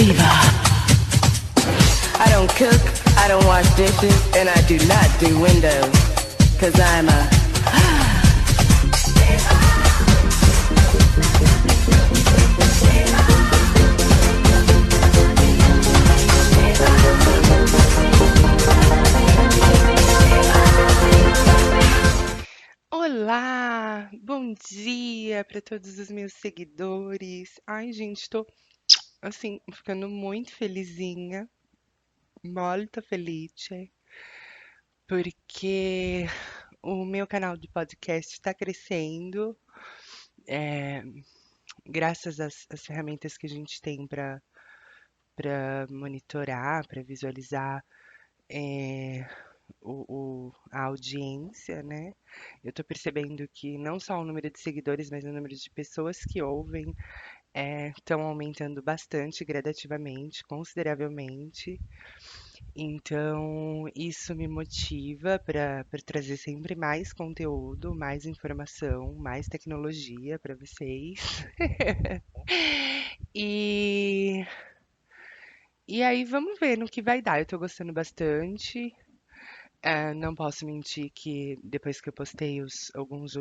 I don't cook, I don't wash dishes, and I do not do windows, 'cause I'm a Olá, bom dia para todos os meus seguidores. Ai, gente, tô assim ficando muito felizinha, molto felice, porque o meu canal de podcast está crescendo, é, graças às ferramentas que a gente tem para monitorar, para visualizar é, a audiência, né? Eu tô percebendo que não só o número de seguidores, mas o número de pessoas que ouvem estão aumentando bastante, gradativamente, consideravelmente. Então, isso me motiva para trazer sempre mais conteúdo, mais informação, mais tecnologia para vocês. E, e aí, vamos ver no que vai dar. Eu tô gostando bastante. Não posso mentir que depois que eu postei alguns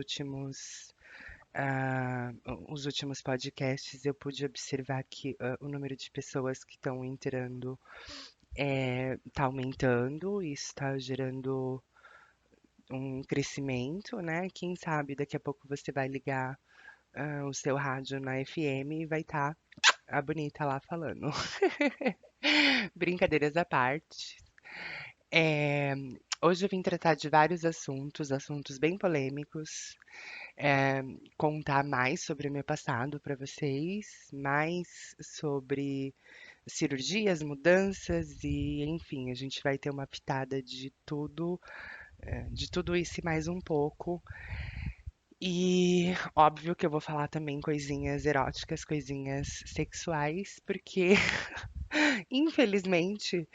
os últimos podcasts, eu pude observar que o número de pessoas que estão entrando está aumentando, e isso está gerando um crescimento, né? Quem sabe daqui a pouco você vai ligar o seu rádio na FM e vai estar a bonita lá falando. Brincadeiras à parte. É, Hoje eu vim tratar de vários assuntos bem polêmicos, é, contar mais sobre o meu passado para vocês, mais sobre cirurgias, mudanças e, enfim, a gente vai ter uma pitada de tudo isso e mais um pouco. E óbvio que eu vou falar também coisinhas eróticas, coisinhas sexuais, porque infelizmente,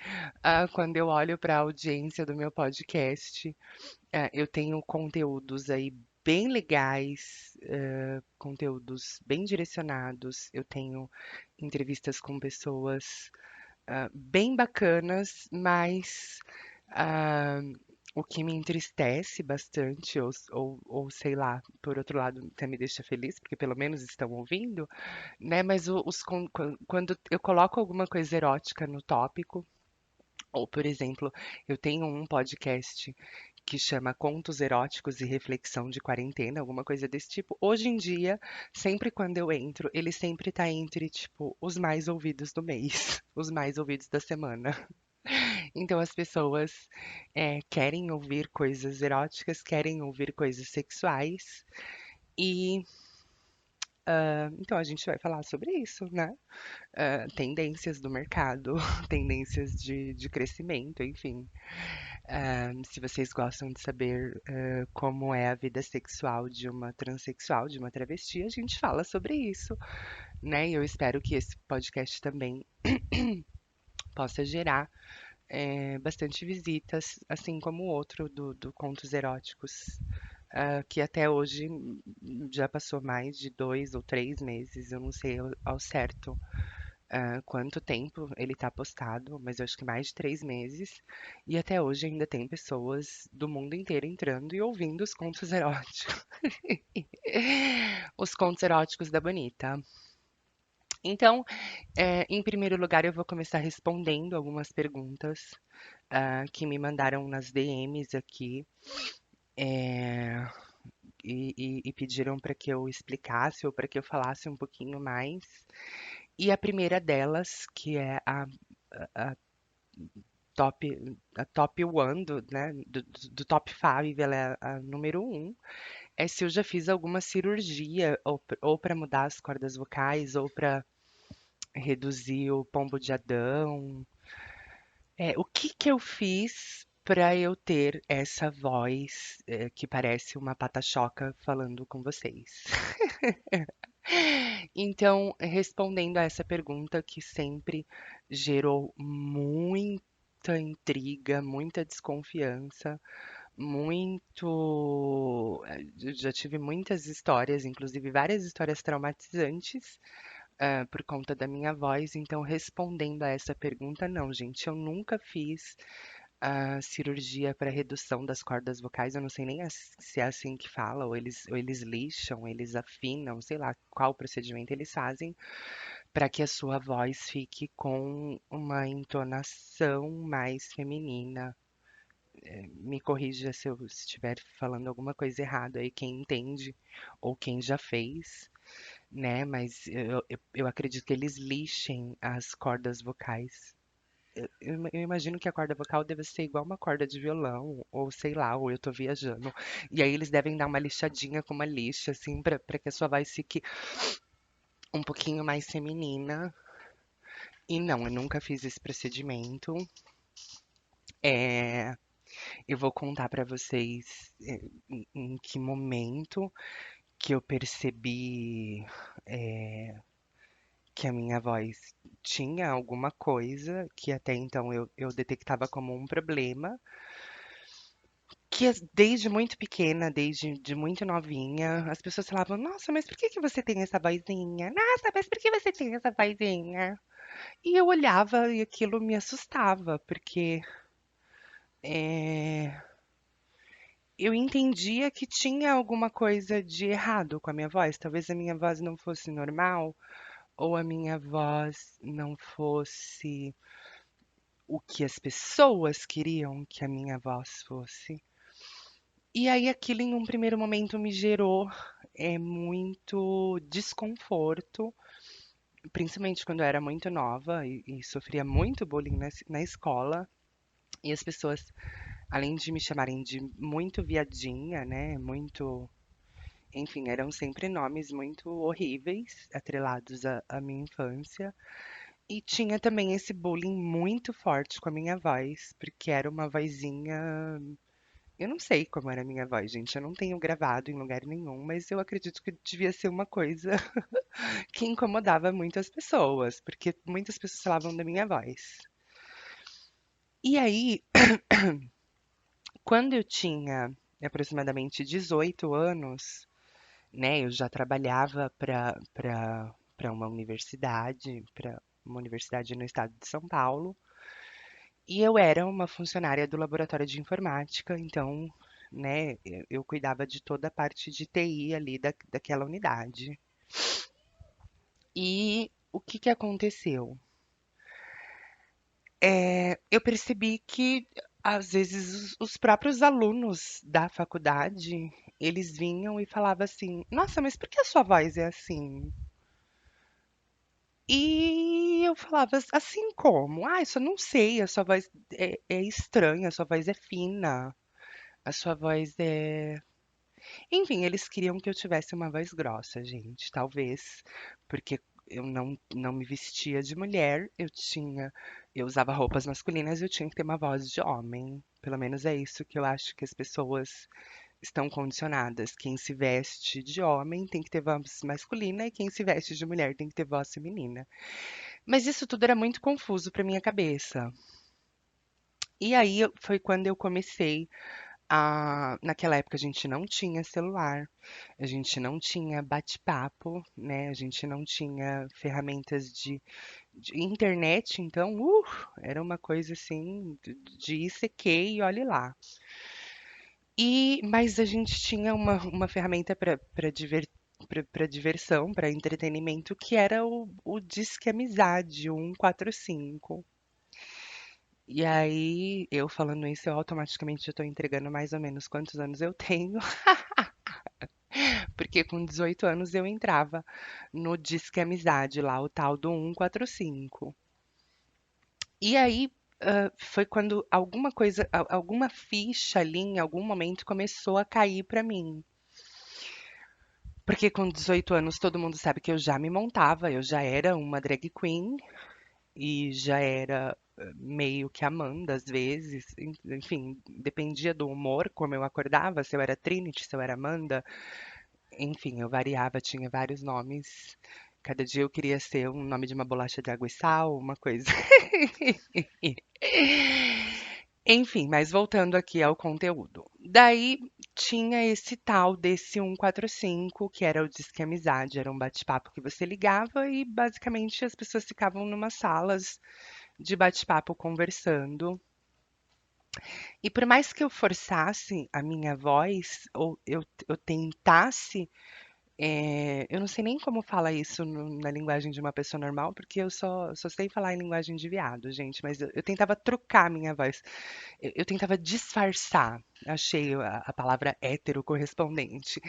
quando eu olho para a audiência do meu podcast, eu tenho conteúdos aí bem legais, conteúdos bem direcionados. Eu tenho entrevistas com pessoas bem bacanas, mas ah, o que me entristece bastante, ou sei lá, por outro lado, até me deixa feliz, porque pelo menos estão ouvindo, né? Mas quando eu coloco alguma coisa erótica no tópico, ou, por exemplo, eu tenho um podcast que chama Contos Eróticos e Reflexão de Quarentena, alguma coisa desse tipo. Hoje em dia, sempre quando eu entro, ele sempre tá entre, tipo, os mais ouvidos do mês, os mais ouvidos da semana. Então as pessoas querem ouvir coisas eróticas, querem ouvir coisas sexuais, e então a gente vai falar sobre isso, né? Tendências do mercado, tendências de crescimento, enfim. Se vocês gostam de saber como é a vida sexual de uma transexual, de uma travesti, a gente fala sobre isso, né? E eu espero que esse podcast também possa gerar bastante visitas, assim como o outro do Contos Eróticos, que até hoje já passou mais de 2 ou 3 meses, eu não sei ao certo quanto tempo ele está postado, mas eu acho que mais de 3 meses. E até hoje ainda tem pessoas do mundo inteiro entrando e ouvindo os contos eróticos. Os contos eróticos da Bonita. Então, em primeiro lugar, eu vou começar respondendo algumas perguntas que me mandaram nas DMs aqui. eh, e pediram para que eu explicasse ou para que eu falasse um pouquinho mais. E a primeira delas, que é a top, a top one do top 5, ela é a número um, é se eu já fiz alguma cirurgia ou para mudar as cordas vocais ou para reduzir o pombo de Adão. O que que eu fiz para eu ter essa voz que parece uma pata-choca falando com vocês? Então, respondendo a essa pergunta que sempre gerou muita intriga, muita desconfiança, já tive muitas histórias, inclusive várias histórias traumatizantes, por conta da minha voz. Então, respondendo a essa pergunta, não, gente, eu nunca fiz a cirurgia para redução das cordas vocais. Eu não sei nem se é assim que fala, ou eles lixam, eles afinam, sei lá qual procedimento eles fazem para que a sua voz fique com uma entonação mais feminina. Me corrija se eu estiver falando alguma coisa errada aí, quem entende ou quem já fez, né? Mas eu acredito que eles lixem as cordas vocais. Eu imagino que a corda vocal deve ser igual uma corda de violão, ou sei lá, ou eu tô viajando. E aí eles devem dar uma lixadinha com uma lixa, assim, pra que a sua voz fique um pouquinho mais feminina. E não, eu nunca fiz esse procedimento. É, eu vou contar pra vocês em que momento que eu percebi que a minha voz tinha alguma coisa que até então eu detectava como um problema, que desde muito pequena, desde de muito novinha, as pessoas falavam: Nossa, mas por que que você tem essa vozinha? Nossa, mas por que você tem essa vozinha? E eu olhava e aquilo me assustava, porque eh, eu entendia que tinha alguma coisa de errado com a minha voz. Talvez a minha voz não fosse normal, ou a minha voz não fosse o que as pessoas queriam que a minha voz fosse. E aí aquilo em um primeiro momento me gerou muito desconforto, principalmente quando eu era muito nova e sofria muito bullying na escola. E as pessoas, além de me chamarem de muito viadinha, né, muito, enfim, eram sempre nomes muito horríveis, atrelados à minha infância. E tinha também esse bullying muito forte com a minha voz, porque era uma vozinha. Eu não sei como era a minha voz, gente. Eu não tenho gravado em lugar nenhum, mas eu acredito que devia ser uma coisa que incomodava muito as pessoas, porque muitas pessoas falavam da minha voz. E aí, quando eu tinha aproximadamente 18 anos, né, eu já trabalhava para uma universidade no estado de São Paulo. E eu era uma funcionária do laboratório de informática, então, né, eu cuidava de toda a parte de TI ali daquela unidade. E o que que aconteceu? Eu percebi que às vezes os próprios alunos da faculdade, eles vinham e falavam assim: "Nossa, mas por que a sua voz é assim?" E eu falava: "Assim como? Ah, isso eu não sei, a sua voz é estranha, a sua voz é fina, a sua voz é." Enfim, eles queriam que eu tivesse uma voz grossa, gente, talvez, porque eu não me vestia de mulher, eu usava roupas masculinas e eu tinha que ter uma voz de homem. Pelo menos é isso que eu acho que as pessoas estão condicionadas. Quem se veste de homem tem que ter voz masculina e quem se veste de mulher tem que ter voz feminina. Mas isso tudo era muito confuso para minha cabeça. E aí foi quando eu comecei naquela época a gente não tinha celular, a gente não tinha bate-papo, né? A gente não tinha ferramentas de internet, então, era uma coisa assim de ICQ e olhe lá. Mas a gente tinha uma ferramenta para diversão, para entretenimento, que era o Disque Amizade, o 145. E aí, eu falando isso, eu automaticamente já tô entregando mais ou menos quantos anos eu tenho, porque com 18 anos eu entrava no Disque Amizade lá, o tal do 145. E aí, foi quando alguma coisa, alguma ficha ali em algum momento começou a cair pra mim. Porque com 18 anos todo mundo sabe que eu já me montava, eu já era uma drag queen e já era meio que Amanda às vezes, enfim, dependia do humor, como eu acordava, se eu era Trinity, se eu era Amanda, enfim, eu variava, tinha vários nomes. Cada dia eu queria ser um nome de uma bolacha de água e sal, uma coisa. Enfim, mas voltando aqui ao conteúdo. Daí tinha esse tal desse 145, que era o Disque Amizade, era um bate-papo que você ligava e basicamente as pessoas ficavam numas salas de bate-papo conversando. E por mais que eu forçasse a minha voz, ou eu tentasse, eu não sei nem como fala isso na linguagem de uma pessoa normal, porque eu só sei falar em linguagem de viado, gente, mas eu tentava trocar a minha voz. Eu tentava disfarçar, achei a palavra hétero correspondente.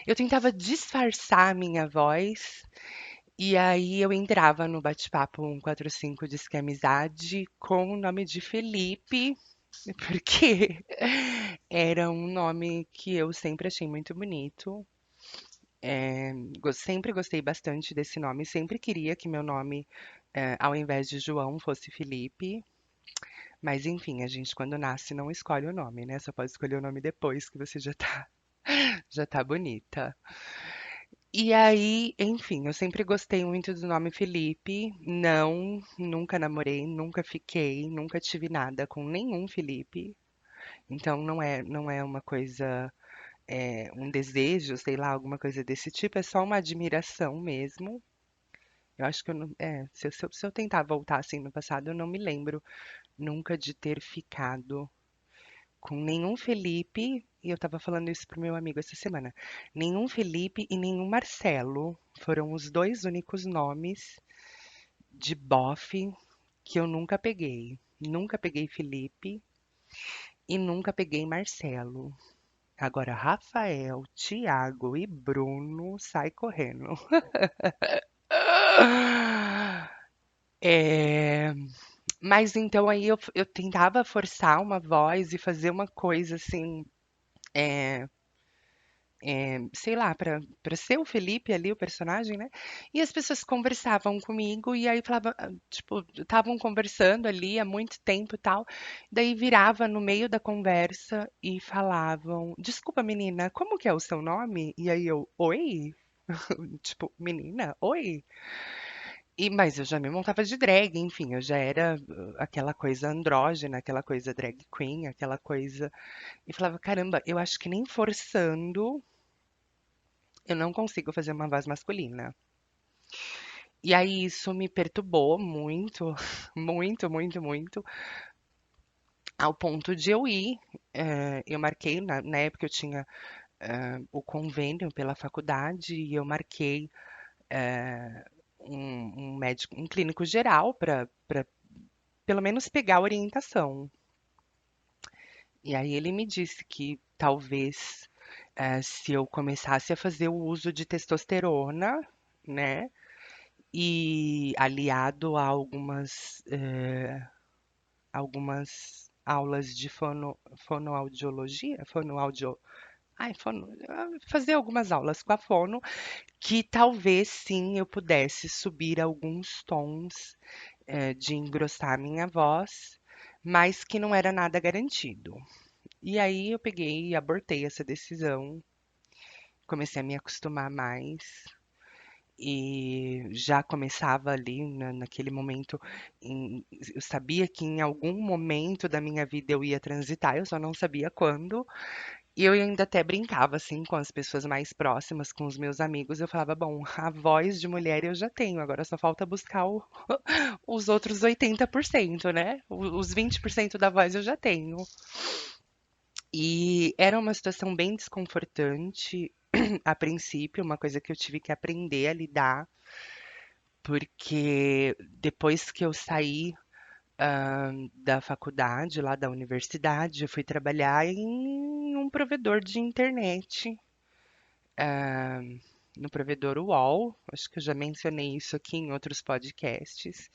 Eu tentava disfarçar a minha voz, e aí eu entrava no bate-papo 145 Disque Amizade com o nome de Felipe, porque era um nome que eu sempre achei muito bonito. Sempre gostei bastante desse nome, sempre queria que meu nome, ao invés de João, fosse Felipe. Mas enfim, a gente quando nasce não escolhe o nome, né? Só pode escolher o nome depois que você já tá bonita. E aí, enfim, eu sempre gostei muito do nome Felipe. Não, nunca namorei, nunca fiquei, nunca tive nada com nenhum Felipe. Então não é uma coisa, um desejo, sei lá, alguma coisa desse tipo, é só uma admiração mesmo. Eu acho que eu não, se eu tentar voltar assim no passado, eu não me lembro nunca de ter ficado com nenhum Felipe, e eu estava falando isso pro meu amigo essa semana. Nenhum Felipe e nenhum Marcelo foram os dois únicos nomes de bofe que eu nunca peguei. Nunca peguei Felipe e nunca peguei Marcelo. Agora, Rafael, Tiago e Bruno, sai correndo. É, mas então aí eu tentava forçar uma voz e fazer uma coisa assim, é, sei lá, para ser o Felipe ali, o personagem, né? E as pessoas conversavam comigo e aí falava, tipo, estavam conversando ali há muito tempo e tal. Daí virava no meio da conversa e falavam: "Desculpa, menina, como que é o seu nome?" E aí eu: "Oi?" Tipo, menina, oi? Mas eu já me montava de drag, enfim, eu já era aquela coisa andrógena, aquela coisa drag queen, aquela coisa. E falava, caramba, eu acho que nem forçando eu não consigo fazer uma voz masculina. E aí isso me perturbou muito, muito, muito, muito, ao ponto de eu ir. Eu marquei, na época eu tinha o convênio pela faculdade, e eu marquei um médico, um clínico geral para pelo menos pegar a orientação. E aí ele me disse que talvez se eu começasse a fazer o uso de testosterona, né? E aliado a algumas aulas de fonoaudiologia, fazer algumas aulas com a fono, que talvez sim eu pudesse subir alguns tons, de engrossar a minha voz, mas que não era nada garantido. E aí eu peguei e abortei essa decisão, comecei a me acostumar mais. E já começava ali naquele momento, eu sabia que em algum momento da minha vida eu ia transitar, eu só não sabia quando. E eu ainda até brincava assim com as pessoas mais próximas, com os meus amigos. Eu falava, bom, a voz de mulher eu já tenho, agora só falta buscar os outros 80%, né? Os 20% da voz eu já tenho. E era uma situação bem desconfortante a princípio, uma coisa que eu tive que aprender a lidar, porque depois que eu saí da faculdade, lá da universidade, eu fui trabalhar em um provedor de internet, ah, no provedor UOL. Acho que eu já mencionei isso aqui em outros podcasts.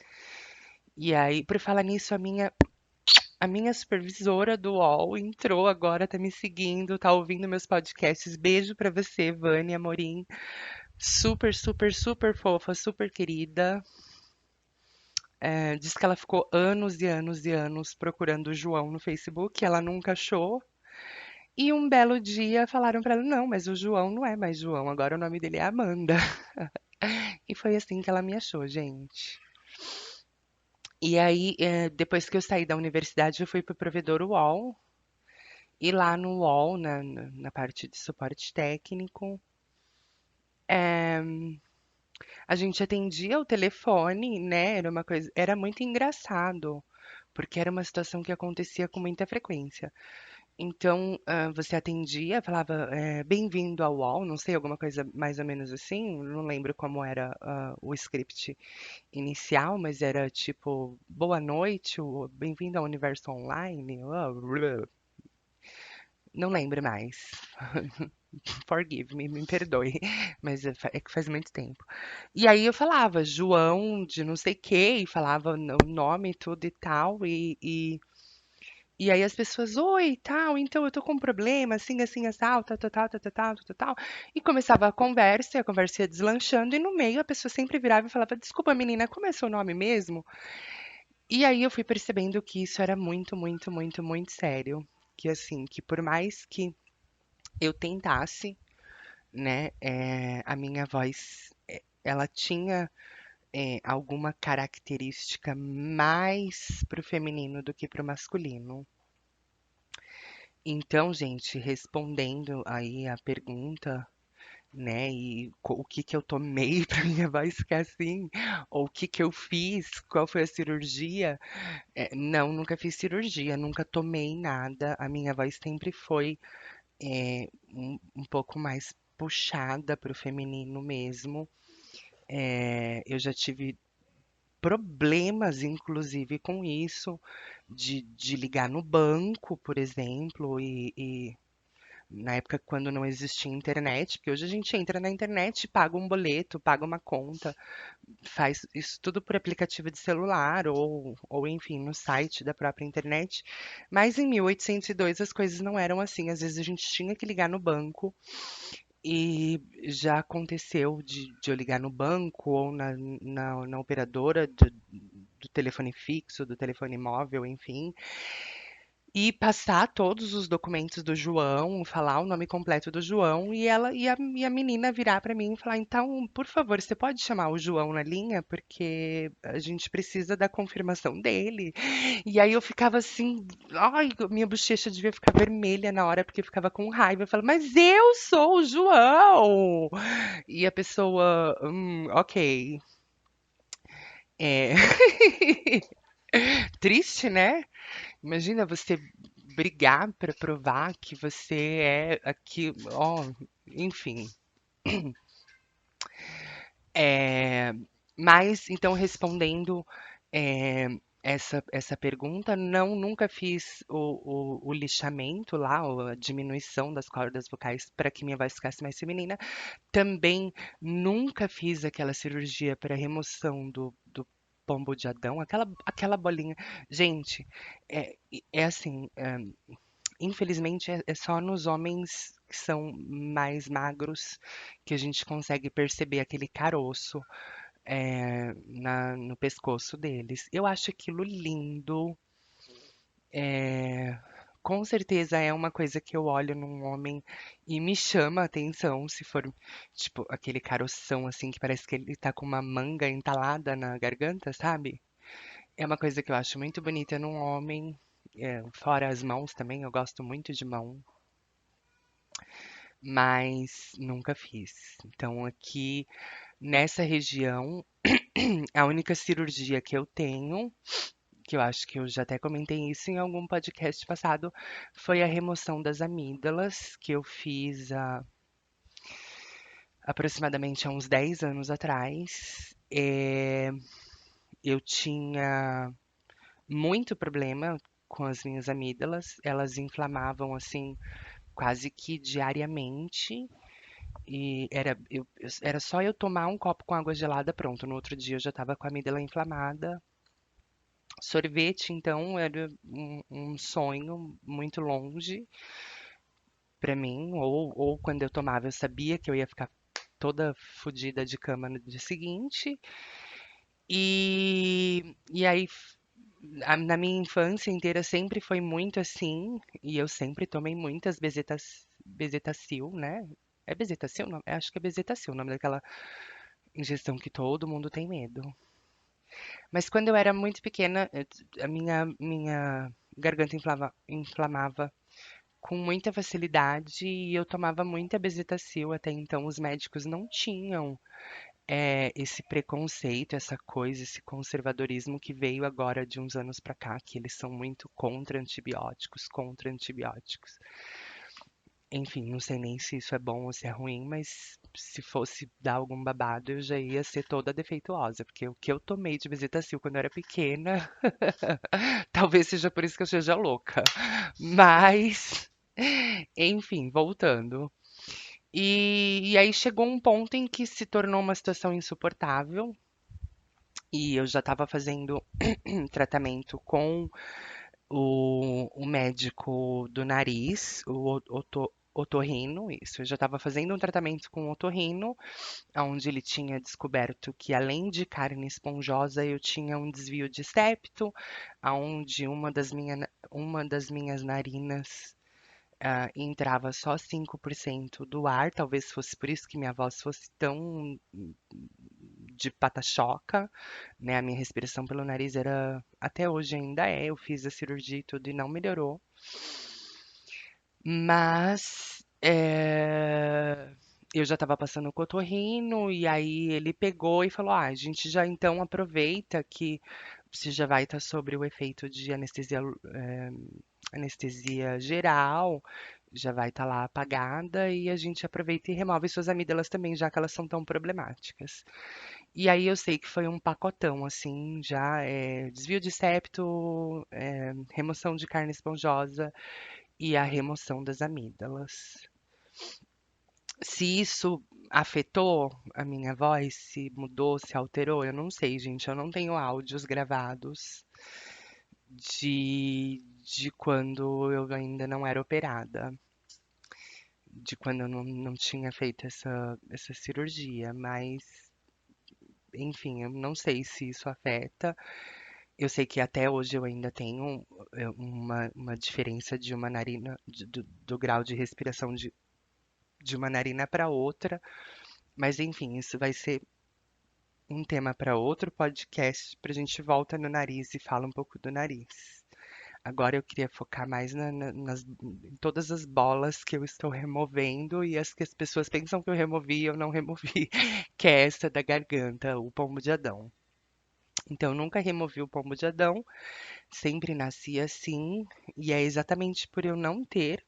E aí, por falar nisso, a minha supervisora do UOL entrou agora, tá me seguindo, tá ouvindo meus podcasts. Beijo pra você, Vânia Amorim. Super, super, super fofa, super querida. Diz que ela ficou anos e anos e anos procurando o João no Facebook, ela nunca achou. E um belo dia falaram pra ela: não, mas o João não é mais João, agora o nome dele é Amanda. E foi assim que ela me achou, gente. E aí, depois que eu saí da universidade, eu fui para o provedor UOL. E lá no UOL, na parte de suporte técnico, eh, a gente atendia o telefone, né? Era uma coisa, era muito engraçado, porque era uma situação que acontecia com muita frequência. Então, você atendia, falava, bem-vindo ao UOL, não sei, alguma coisa mais ou menos assim, não lembro como era, o script inicial, mas era tipo, boa noite, bem-vindo ao universo online, não lembro mais. Forgive me, me perdoe, mas é que faz muito tempo. E aí eu falava João de não sei quê, e falava o nome e tudo e tal, e aí as pessoas, oi, tal, então eu tô com um problema, assim, assim, tal, tal, tal, tal, tal, tal, tal, tal, tal. E começava a conversa ia deslanchando, e no meio a pessoa sempre virava e falava, desculpa, menina, como é seu nome mesmo? E aí eu fui percebendo que isso era muito, muito, muito, muito sério. Que assim, que por mais que eu tentasse, né, a minha voz, ela tinha alguma característica mais pro feminino do que pro masculino. Então, gente, respondendo aí a pergunta, né, e o que que eu tomei pra minha voz ficar assim, ou o que que eu fiz, qual foi a cirurgia, não, nunca fiz cirurgia, nunca tomei nada, a minha voz sempre foi um pouco mais puxada pro feminino mesmo. Eu já tive problemas, inclusive, com isso, de ligar no banco, por exemplo, e na época quando não existia internet, porque hoje a gente entra na internet, paga um boleto, paga uma conta, faz isso tudo por aplicativo de celular ou enfim, no site da própria internet. Mas em 1802 as coisas não eram assim. Às vezes a gente tinha que ligar no banco e já aconteceu de eu ligar no banco ou na operadora do telefone fixo, do telefone móvel, enfim, e passar todos os documentos do João, falar o nome completo do João e a menina virar para mim e falar: então, por favor, você pode chamar o João na linha porque a gente precisa da confirmação dele. E aí eu ficava assim, ai, minha bochecha devia ficar vermelha na hora porque eu ficava com raiva. Eu falava: mas eu sou o João. E a pessoa, ok. É triste, né? Imagina você brigar para provar que você é aqui, ó, enfim. É, mas então respondendo é, essa pergunta, não, nunca fiz o lixamento lá, ou a diminuição das cordas vocais para que minha voz ficasse mais feminina. Também nunca fiz aquela cirurgia para remoção do pombo de Adão, aquela bolinha. Gente, é assim, infelizmente é só nos homens que são mais magros que a gente consegue perceber aquele caroço no pescoço deles. Eu acho aquilo lindo. Com certeza é uma coisa que eu olho num homem e me chama a atenção, se for, tipo, aquele caroção assim que parece que ele tá com uma manga entalada na garganta, sabe? É uma coisa que eu acho muito bonita num homem, fora as mãos também, eu gosto muito de mão, mas nunca fiz. Então aqui nessa região, a única cirurgia que eu tenho, que eu acho que eu já até comentei isso em algum podcast passado, foi a remoção das amígdalas, que eu fiz há aproximadamente há uns 10 anos atrás. Eu tinha muito problema com as minhas amígdalas, elas inflamavam assim quase que diariamente. E era só eu tomar um copo com água gelada, pronto. No outro dia eu já estava com a amígdala inflamada. Sorvete, então, era um sonho muito longe para mim. Ou quando eu tomava, eu sabia que eu ia ficar toda fodida de cama no dia seguinte. E aí, na minha infância inteira, sempre foi muito assim. E eu sempre tomei muitas bezetacil, né? É bezetacil? Não, acho que é bezetacil o nome daquela injeção que todo mundo tem medo. Mas quando eu era muito pequena, a minha garganta inflamava com muita facilidade e eu tomava muita Bezetacil. Até então, os médicos não tinham esse preconceito, essa coisa, esse conservadorismo que veio agora de uns anos pra cá, que eles são muito contra antibióticos, contra antibióticos. Enfim, não sei nem se isso é bom ou se é ruim, mas se fosse dar algum babado, eu já ia ser toda defeituosa, porque o que eu tomei de Bezetacil quando eu era pequena, talvez seja por isso que eu seja louca. Mas, enfim, voltando. E aí chegou um ponto em que se tornou uma situação insuportável, e eu já estava fazendo tratamento com o médico do nariz, o otorrino, isso. Eu já estava fazendo um tratamento com o otorrino, onde ele tinha descoberto que além de carne esponjosa, eu tinha um desvio de septo, aonde uma das minhas narinas entrava só 5% do ar, talvez fosse por isso que minha voz fosse tão de pata-choca, né? A minha respiração pelo nariz era, até hoje ainda é, eu fiz a cirurgia e tudo e não melhorou. Mas eu já estava passando o cotorrino e aí ele pegou e falou: "Ah, a gente já então aproveita que você já vai estar sobre o efeito de anestesia geral, já vai estar lá apagada e a gente aproveita e remove suas amígdalas também, já que elas são tão problemáticas." E aí eu sei que foi um pacotão, assim, já desvio de septo, remoção de carne esponjosa e a remoção das amígdalas. Se isso afetou a minha voz, se mudou, se alterou, eu não sei, gente. Eu não tenho áudios gravados de quando eu ainda não era operada, de quando eu não tinha feito essa cirurgia, mas enfim, eu não sei se isso afeta. Eu sei que até hoje eu ainda tenho uma diferença de uma narina, do grau de respiração de uma narina para outra, mas enfim, isso vai ser um tema para outro podcast, para a gente volta no nariz e fala um pouco do nariz. Agora eu queria focar mais em todas as bolas que eu estou removendo e as que as pessoas pensam que eu removi e eu não removi, que é essa da garganta, o pombo de Adão. Então, eu nunca removi o pombo de Adão, sempre nasci assim, e é exatamente por eu não ter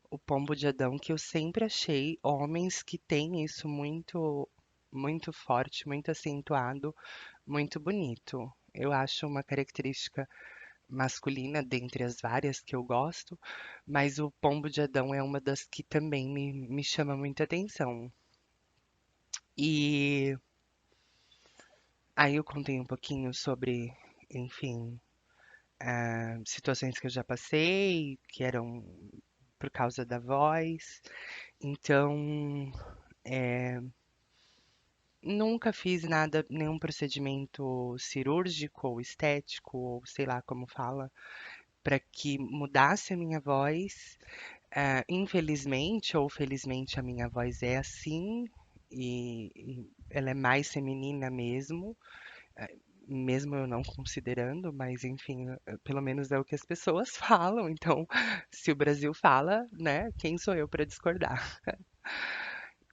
o pombo de Adão que eu sempre achei homens que têm isso muito, muito forte, muito acentuado, muito bonito. Eu acho uma característica masculina dentre as várias que eu gosto, mas o pombo de Adão é uma das que também me chama muita atenção. E aí eu contei um pouquinho sobre, enfim, situações que eu já passei, que eram por causa da voz. Então, nunca fiz nada, nenhum procedimento cirúrgico ou estético, ou sei lá como fala, para que mudasse a minha voz. Infelizmente ou felizmente, a minha voz é assim, e ela é mais feminina mesmo. Mesmo eu não considerando, mas enfim, pelo menos é o que as pessoas falam. Então, se o Brasil fala, né, quem sou eu para discordar?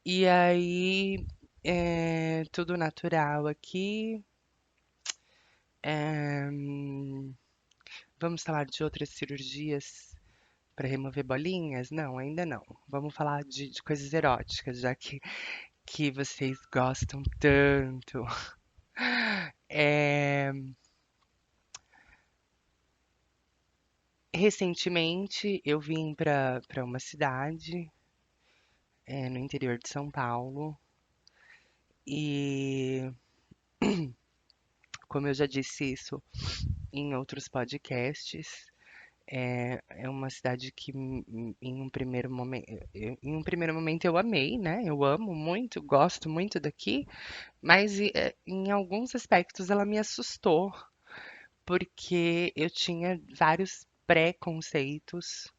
E aí, tudo natural aqui. É, vamos falar de outras cirurgias para remover bolinhas? Não, ainda não. Vamos falar de coisas eróticas, já que vocês gostam tanto. É, recentemente eu vim para uma cidade no interior de São Paulo e, como eu já disse isso em outros podcasts, é uma cidade que em um primeiro momento eu amei, né? Eu amo muito, gosto muito daqui, mas em alguns aspectos ela me assustou, porque eu tinha vários preconceitos,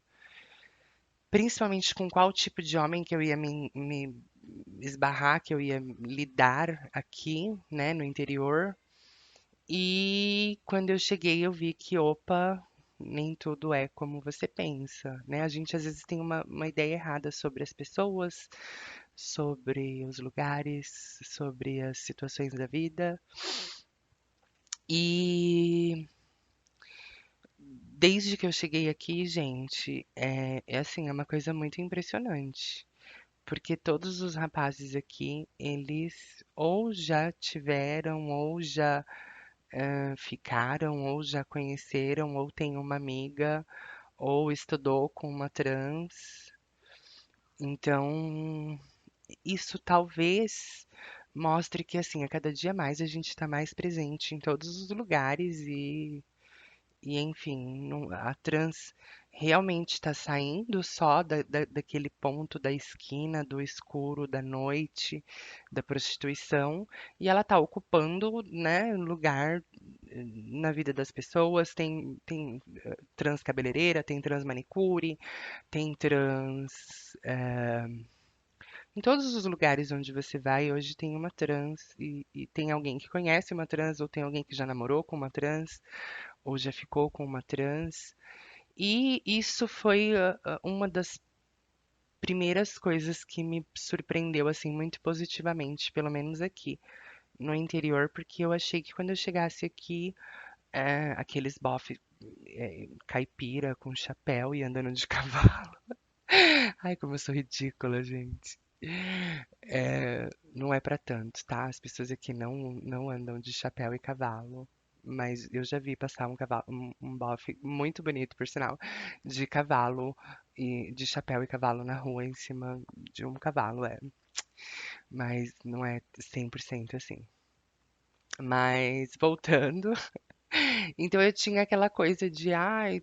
principalmente com qual tipo de homem que eu ia me esbarrar, que eu ia lidar aqui, né, no interior. E quando eu cheguei, eu vi que, opa, nem tudo é como você pensa, né? A gente às vezes tem uma ideia errada sobre as pessoas, sobre os lugares, sobre as situações da vida. E desde que eu cheguei aqui, gente, é assim, é uma coisa muito impressionante. Porque todos os rapazes aqui, eles ou já tiveram, ou já ficaram, ou já conheceram, ou tem uma amiga, ou estudou com uma trans. Então, isso talvez mostre que, assim, a cada dia mais a gente está mais presente em todos os lugares e enfim, a trans realmente está saindo só daquele ponto da esquina, do escuro, da noite, da prostituição, e ela está ocupando, né, lugar na vida das pessoas. Tem trans cabeleireira, tem trans manicure, tem trans. Em todos os lugares onde você vai, hoje tem uma trans, e tem alguém que conhece uma trans, ou tem alguém que já namorou com uma trans, ou já ficou com uma trans. E isso foi uma das primeiras coisas que me surpreendeu assim muito positivamente, pelo menos aqui no interior, porque eu achei que quando eu chegasse aqui, aqueles bofe caipira com chapéu e andando de cavalo. Ai, como eu sou ridícula, gente. Não é pra tanto, tá? As pessoas aqui não andam de chapéu e cavalo. Mas eu já vi passar um cavalo, um bofe muito bonito, por sinal, de cavalo e de chapéu e cavalo na rua em cima de um cavalo, é. Mas não é 100% assim. Mas voltando, então eu tinha aquela coisa de, ai,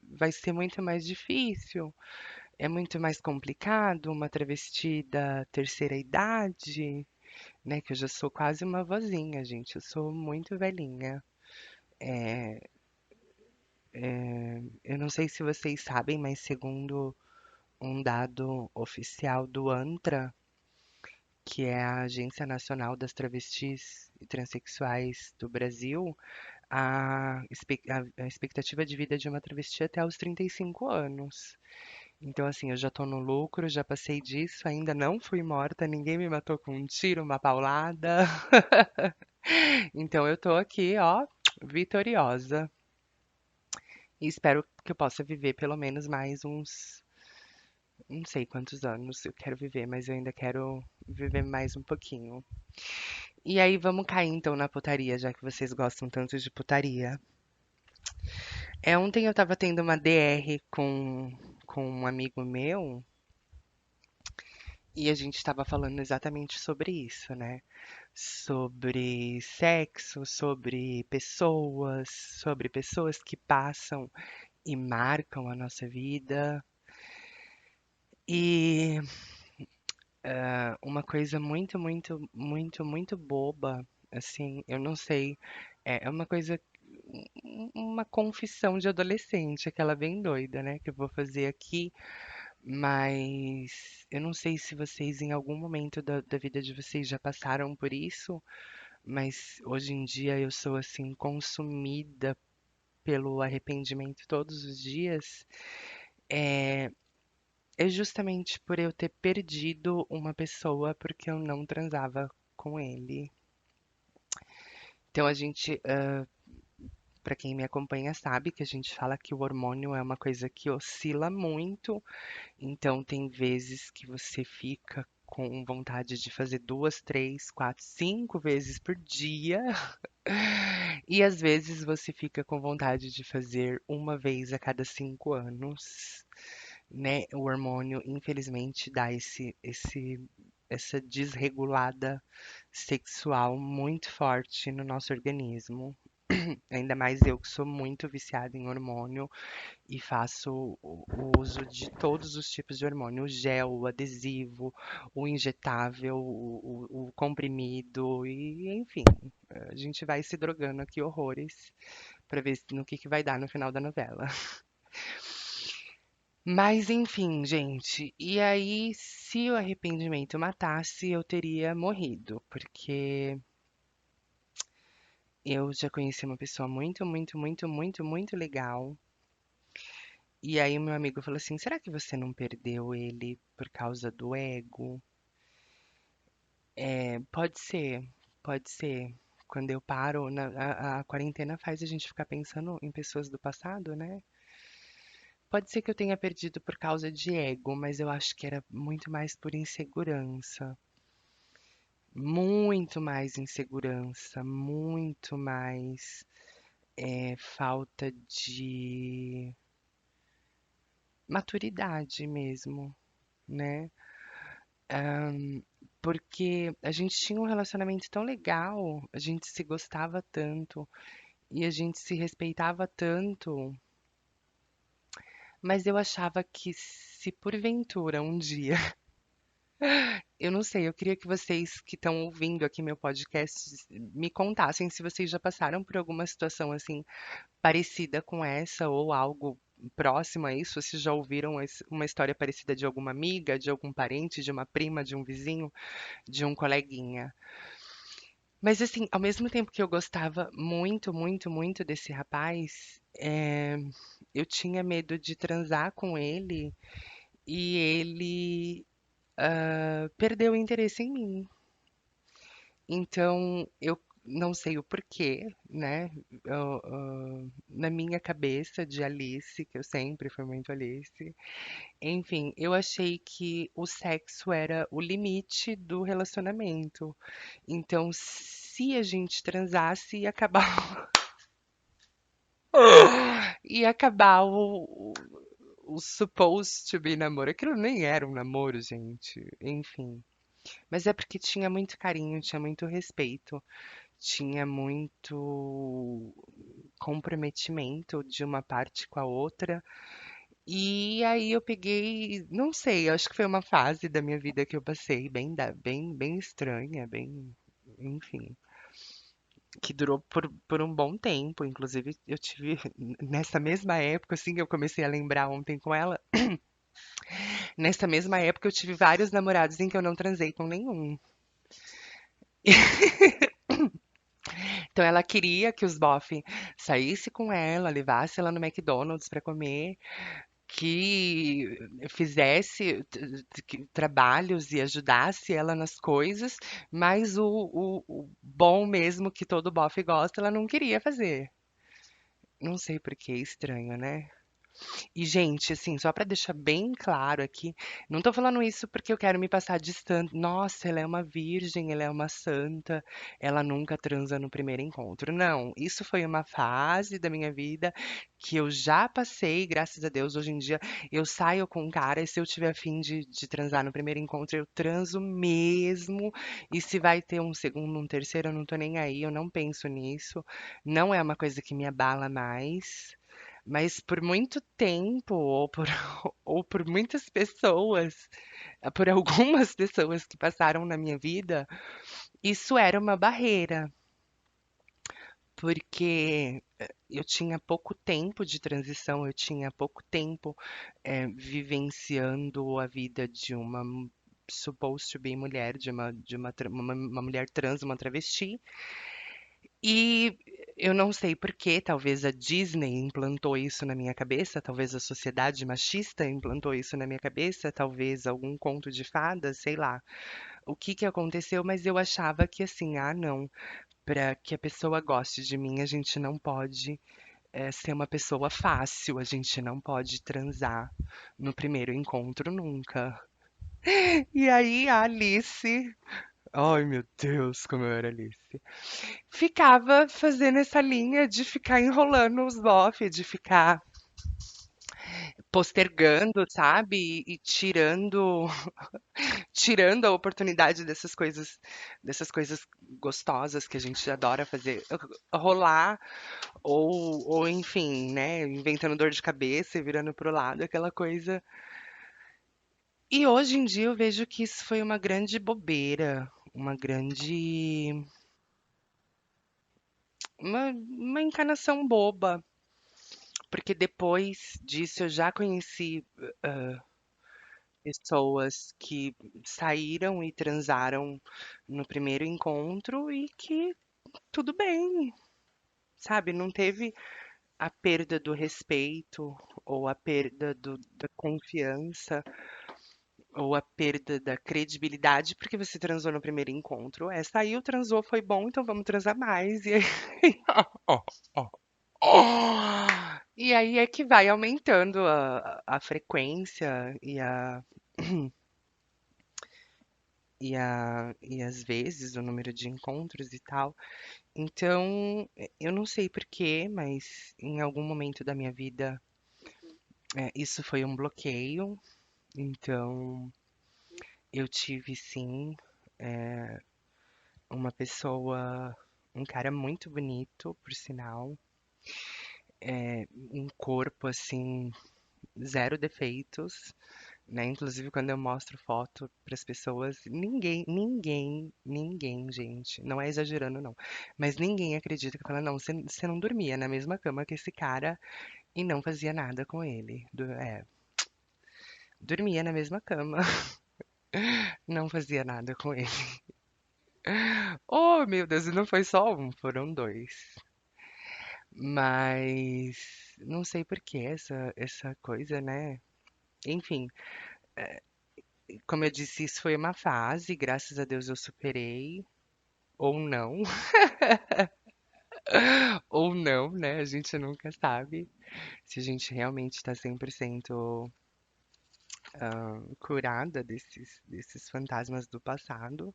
vai ser muito mais difícil, é muito mais complicado uma travesti da terceira idade, né? Que eu já sou quase uma vozinha, gente. Eu sou muito velhinha. É, eu não sei se vocês sabem, mas segundo um dado oficial do ANTRA, que é a Agência Nacional das Travestis e Transsexuais do Brasil, a expectativa de vida de uma travesti é até os 35 anos. Então, assim, eu já tô no lucro, já passei disso, ainda não fui morta, ninguém me matou com um tiro, uma paulada. Então, eu tô aqui, ó, vitoriosa. E espero que eu possa viver pelo menos mais uns, não sei quantos anos eu quero viver, mas eu ainda quero viver mais um pouquinho. E aí, vamos cair então na putaria, já que vocês gostam tanto de putaria. Ontem eu tava tendo uma DR com um amigo meu e a gente estava falando exatamente sobre isso, né? Sobre sexo, sobre pessoas que passam e marcam a nossa vida. E uma coisa muito, muito, muito, muito boba, assim, eu não sei, é uma coisa, uma confissão de adolescente, aquela bem doida, né, que eu vou fazer aqui, mas eu não sei se vocês em algum momento da vida de vocês já passaram por isso, mas hoje em dia eu sou assim consumida pelo arrependimento todos os dias. É justamente por eu ter perdido uma pessoa porque eu não transava com ele. Então a gente, para quem me acompanha sabe que a gente fala que o hormônio é uma coisa que oscila muito. Então tem vezes que você fica com vontade de fazer duas, três, quatro, cinco vezes por dia. E às vezes você fica com vontade de fazer uma vez a cada 5 anos, né? O hormônio, infelizmente, dá essa desregulada sexual muito forte no nosso organismo. Ainda mais eu que sou muito viciada em hormônio e faço o uso de todos os tipos de hormônio, o gel, o adesivo, o injetável, o comprimido e enfim, a gente vai se drogando aqui horrores para ver no que vai dar no final da novela. Mas enfim, gente, e aí se o arrependimento matasse, eu teria morrido, porque Eu já conheci uma pessoa muito, muito, muito, muito, muito legal. E aí o meu amigo falou assim: será que você não perdeu ele por causa do ego? É, pode ser, pode ser. Quando eu paro, a quarentena faz a gente ficar pensando em pessoas do passado, né? Pode ser que eu tenha perdido por causa de ego, mas eu acho que era muito mais por insegurança. Muito mais insegurança, muito mais falta de maturidade mesmo, né? Porque a gente tinha um relacionamento tão legal, a gente se gostava tanto e a gente se respeitava tanto, mas eu achava que se porventura um dia, eu não sei, eu queria que vocês que estão ouvindo aqui meu podcast me contassem se vocês já passaram por alguma situação assim parecida com essa ou algo próximo a isso, se já ouviram uma história parecida de alguma amiga, de algum parente, de uma prima, de um vizinho, de um coleguinha. Mas assim, ao mesmo tempo que eu gostava muito, muito, muito desse rapaz, eu tinha medo de transar com ele e ele perdeu o interesse em mim. Então, eu não sei o porquê, né? Na minha cabeça de Alice, que eu sempre fui muito Alice, enfim, eu achei que o sexo era o limite do relacionamento. Então, se a gente transasse, ia acabar, ia acabar o supposed to be namoro. Aquilo nem era um namoro, gente. Enfim. Mas é porque tinha muito carinho, tinha muito respeito, tinha muito comprometimento de uma parte com a outra. E aí eu peguei, não sei, acho que foi uma fase da minha vida que eu passei bem estranha, bem, enfim, que durou por um bom tempo. Inclusive, eu tive, nessa mesma época, assim, que eu comecei a lembrar ontem com ela, nessa mesma época eu tive vários namorados em que eu não transei com nenhum. Então ela queria que os bofe saísse com ela, levasse ela no McDonald's para comer, que fizesse trabalhos e ajudasse ela nas coisas, mas o bom mesmo que todo bofe gosta, ela não queria fazer. Não sei por que, estranho, né? E, gente, assim, só pra deixar bem claro aqui, não tô falando isso porque eu quero me passar distante. Nossa, ela é uma virgem, ela é uma santa, ela nunca transa no primeiro encontro. Não, isso foi uma fase da minha vida que eu já passei, graças a Deus. Hoje em dia eu saio com um cara e se eu tiver afim de transar no primeiro encontro, eu transo mesmo. E se vai ter um segundo, um terceiro, eu não tô nem aí, eu não penso nisso. Não é uma coisa que me abala mais. Mas por muito tempo, ou por, ou por muitas pessoas, por algumas pessoas que passaram na minha vida, isso era uma barreira, porque eu tinha pouco tempo de transição, eu tinha pouco tempo vivenciando a vida de uma supposed to be mulher, uma mulher trans, uma travesti, e eu não sei por quê, talvez a Disney implantou isso na minha cabeça, talvez a sociedade machista implantou isso na minha cabeça, talvez algum conto de fadas, sei lá. O que que aconteceu, mas eu achava que assim, ah, não, para que a pessoa goste de mim, a gente não pode ser uma pessoa fácil, a gente não pode transar no primeiro encontro nunca. E aí a Alice, ai meu Deus, como eu era Alice. Ficava fazendo essa linha de ficar enrolando os bofe, de ficar postergando, sabe? E tirando a oportunidade dessas coisas gostosas que a gente adora fazer, rolar ou enfim, né, inventando dor de cabeça e virando pro lado, aquela coisa. E hoje em dia eu vejo que isso foi uma grande bobeira, uma encanação boba. Porque depois disso eu já conheci pessoas que saíram e transaram no primeiro encontro e que tudo bem, sabe, não teve a perda do respeito ou a perda da confiança ou a perda da credibilidade porque você transou no primeiro encontro. É, saiu, transou, foi bom, então vamos transar mais. E aí, ó, ó, ó. E aí é que vai aumentando a frequência e às vezes o número de encontros e tal. Então, eu não sei por quê, mas em algum momento da minha vida, isso foi um bloqueio. Então, eu tive sim, uma pessoa, um cara muito bonito, por sinal, um corpo assim, zero defeitos, né? Inclusive, quando eu mostro foto para as pessoas, ninguém, gente, não é exagerando, não, mas ninguém acredita que fala, não, você não dormia na mesma cama que esse cara e não fazia nada com ele. Dormia na mesma cama, não fazia nada com ele. Oh, meu Deus, e não foi só um, foram dois. Mas não sei por que essa coisa, né? Enfim, como eu disse, isso foi uma fase, graças a Deus eu superei, ou não, ou não, né? A gente nunca sabe se a gente realmente está 100% curada desses fantasmas do passado.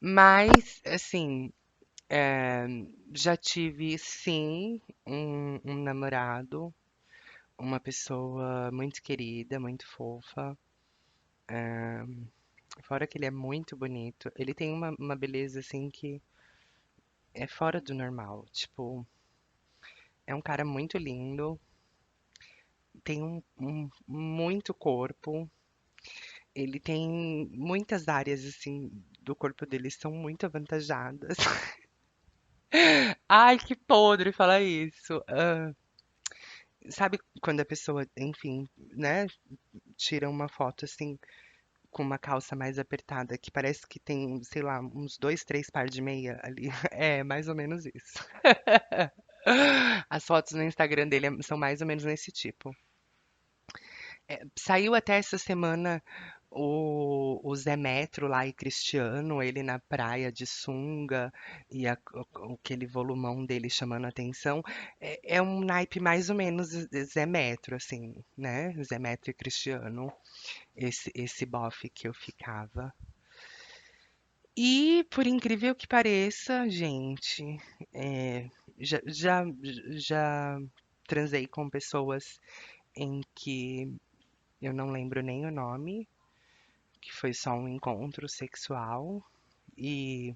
Mas, assim, é, já tive sim um namorado, uma pessoa muito querida, muito fofa. Fora que ele é muito bonito. Ele tem uma beleza assim que é fora do normal. Tipo, é um cara muito lindo, tem muito corpo. Ele tem muitas áreas assim do corpo dele são muito avantajadas. Ai, que podre falar isso. Sabe quando a pessoa, enfim, né, tira uma foto assim com uma calça mais apertada, que parece que tem, sei lá, uns dois, três par de meia ali. É, mais ou menos isso. As fotos no Instagram dele são mais ou menos nesse tipo. Saiu até essa semana o Zé Metro lá e Cristiano, ele na praia de sunga e aquele volumão dele chamando a atenção. É um naipe mais ou menos Zé Metro, assim, né? Zé Metro e Cristiano, esse bofe que eu ficava. E, por incrível que pareça, gente, é, já, já, já transei com pessoas em que eu não lembro nem o nome, que foi só um encontro sexual e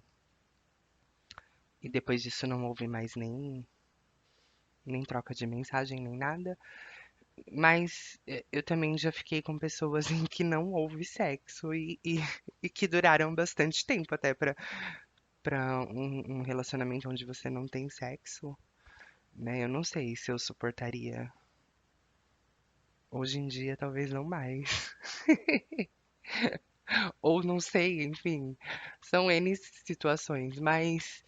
depois disso não houve mais nem troca de mensagem nem nada. Mas eu também já fiquei com pessoas em que não houve sexo e que duraram bastante tempo até para um relacionamento onde você não tem sexo, né? Eu não sei se eu suportaria. Hoje em dia, talvez não mais. Ou não sei, enfim. São N situações. Mas,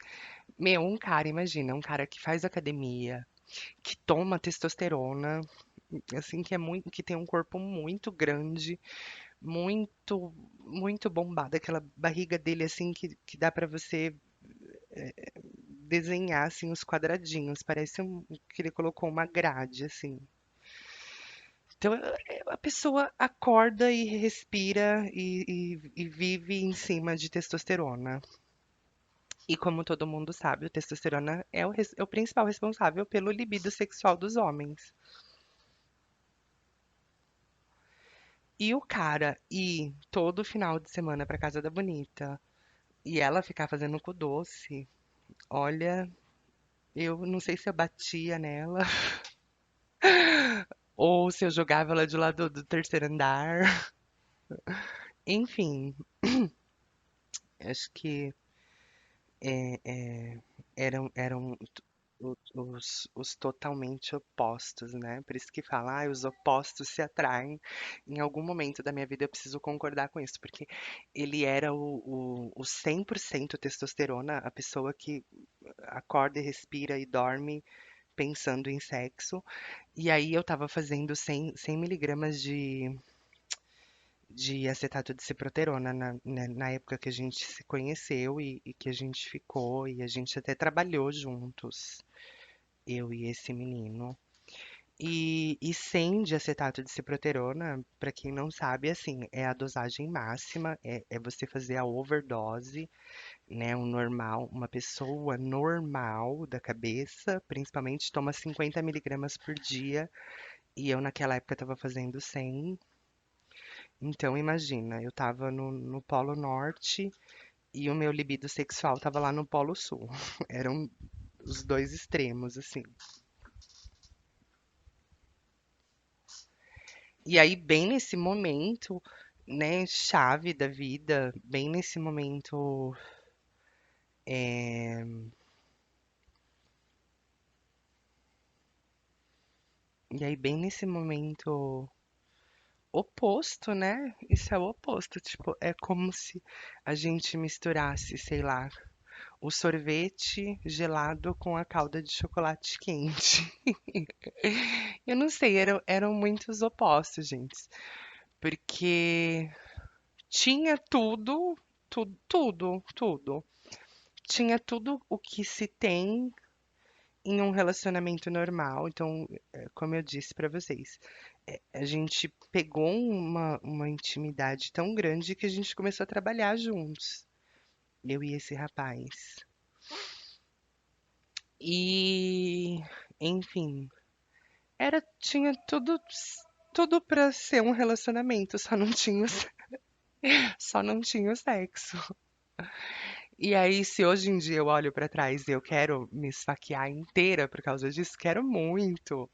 meu, um cara, imagina, um cara que faz academia, que toma testosterona, assim, que é muito, que tem um corpo muito grande, muito bombado, aquela barriga dele, assim, que dá pra você desenhar, assim, os quadradinhos. Parece que ele colocou uma grade, assim. Então, a pessoa acorda e respira e vive em cima de testosterona. E como todo mundo sabe, o testosterona é o principal responsável pelo libido sexual dos homens. E o cara ir todo final de semana pra casa da bonita e ela ficar fazendo cu doce, olha, eu não sei se eu batia nela ou se eu jogava ela de lado do terceiro andar. Enfim, acho que é, é, eram os totalmente opostos, né? Por isso que fala, os opostos se atraem. Em algum momento da minha vida eu preciso concordar com isso, porque ele era o 100% testosterona, a pessoa que acorda e respira e dorme pensando em sexo. E aí eu tava fazendo 100 miligramas de acetato de ciproterona na época que a gente se conheceu e que a gente ficou, e a gente até trabalhou juntos, eu e esse menino. E 100 de acetato de ciproterona, para quem não sabe, assim, é a dosagem máxima, é você fazer a overdose, né? Um normal, uma pessoa normal da cabeça, principalmente, toma 50 miligramas por dia, e eu naquela época estava fazendo 100. Então, imagina, eu estava no Polo Norte e o meu libido sexual estava lá no Polo Sul. Eram os dois extremos, assim. E aí, bem nesse momento, né, chave da vida, bem nesse momento, é, e aí, bem nesse momento oposto, né? Isso é o oposto, tipo, é como se a gente misturasse, sei lá, o sorvete gelado com a calda de chocolate quente. Eu não sei, eram muitos opostos, gente. Porque tinha tudo, tudo, tudo, tudo. Tinha tudo o que se tem em um relacionamento normal. Então, como eu disse pra vocês, a gente pegou uma intimidade tão grande que a gente começou a trabalhar juntos, eu e esse rapaz. E, enfim, tinha tudo para ser um relacionamento, só não tinha o sexo. E aí, se hoje em dia eu olho pra trás e eu quero me esfaquear inteira por causa disso, quero muito,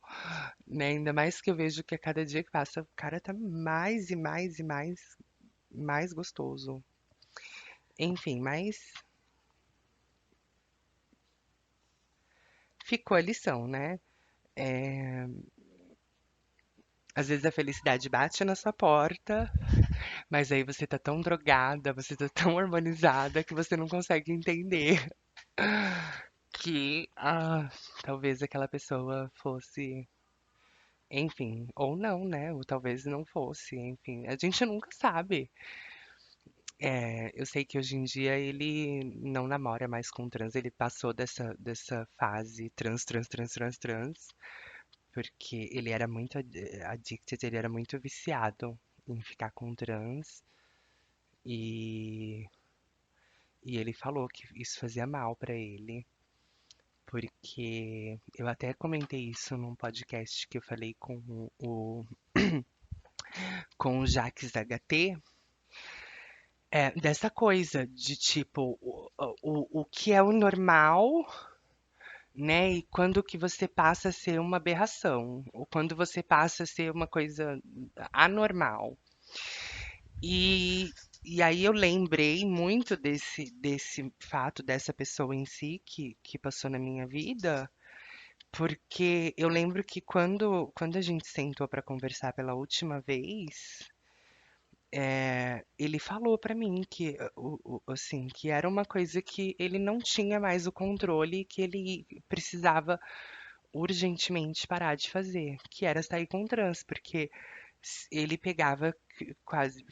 né? Ainda mais que eu vejo que a cada dia que passa, o cara tá mais e mais e mais gostoso. Enfim, mas ficou a lição, né? É, às vezes a felicidade bate na sua porta, mas aí você tá tão drogada, você tá tão hormonizada que você não consegue entender que talvez aquela pessoa fosse, enfim, ou não, né? Ou talvez não fosse, enfim, a gente nunca sabe. Eu sei que hoje em dia ele não namora mais com trans, ele passou dessa fase trans, porque ele era muito addicted, ele era muito viciado em ficar com trans e, e ele falou que isso fazia mal pra ele. Porque eu até comentei isso num podcast que eu falei com o Jaques HT, dessa coisa de tipo, o que é o normal, né? E quando que você passa a ser uma aberração, ou quando você passa a ser uma coisa anormal. E, e aí eu lembrei muito desse fato, dessa pessoa em si que passou na minha vida, porque eu lembro que quando a gente sentou para conversar pela última vez, ele falou para mim que, assim, que era uma coisa que ele não tinha mais o controle, que ele precisava urgentemente parar de fazer, que era sair com trans, porque ele pegava quase,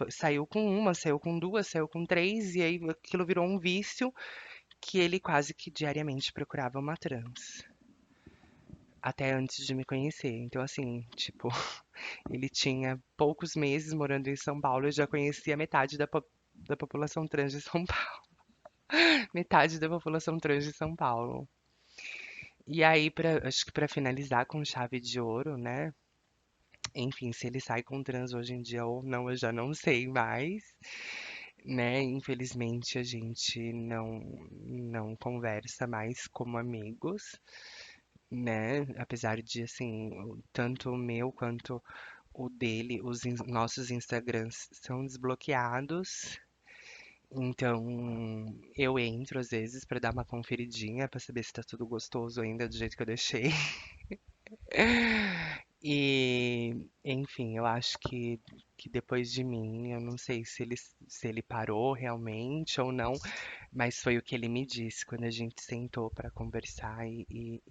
saiu com uma, saiu com duas, saiu com três, e aí aquilo virou um vício que ele quase que diariamente procurava uma trans. Até antes de me conhecer. Então, assim, tipo, ele tinha poucos meses morando em São Paulo e já conhecia metade da população trans de São Paulo. Metade da população trans de São Paulo. E aí, acho que para finalizar com chave de ouro, né? Enfim, se ele sai com trans hoje em dia ou não, eu já não sei mais, né? Infelizmente, a gente não conversa mais como amigos, né? Apesar de, assim, tanto o meu quanto o dele, nossos Instagrams são desbloqueados. Então, eu entro às vezes pra dar uma conferidinha, pra saber se tá tudo gostoso ainda do jeito que eu deixei. E, enfim, eu acho que depois de mim, eu não sei se ele parou realmente ou não, mas foi o que ele me disse quando a gente sentou pra conversar e